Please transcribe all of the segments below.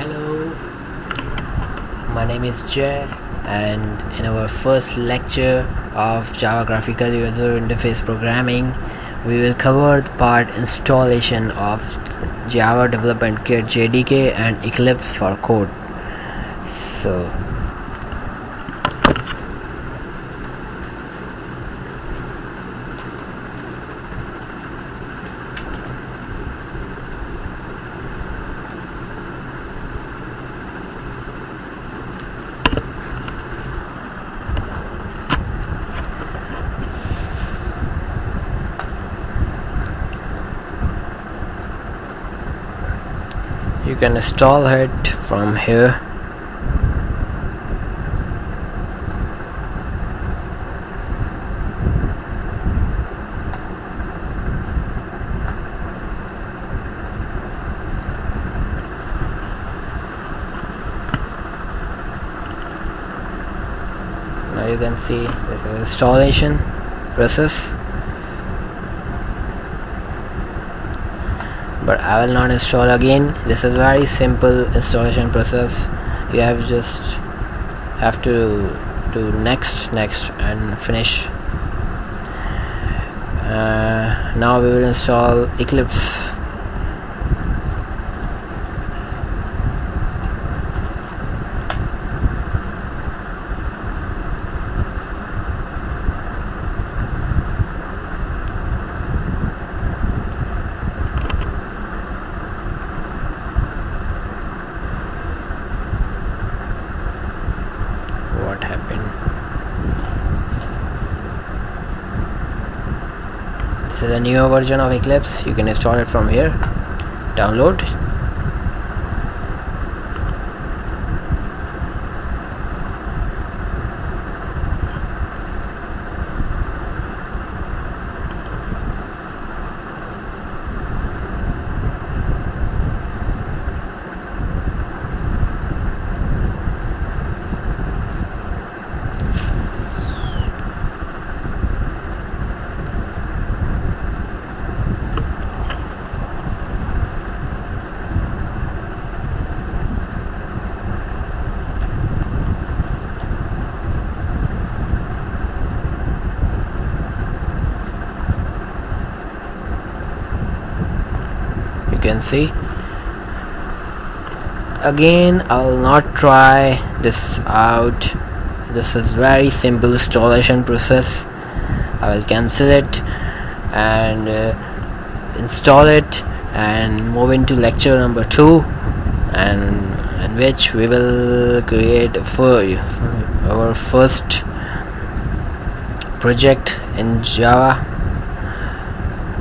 Hello, my name is Jay, and in our first lecture of Java Graphical User Interface Programming, we will cover the part installation of Java Development Kit JDK and Eclipse for code. So you can install it from here. Now you can see this is installation process, but I will not install again. This is very simple installation process. You have to do next and finish. Now we will install Eclipse. What happened? This is a newer version of Eclipse. You can install it from here. Download. You can see again. I'll not try this out. This is very simple installation process. I will cancel it and install it and move into lecture number 2, and in which we will create for our first project in Java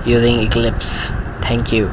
using Eclipse. Thank you.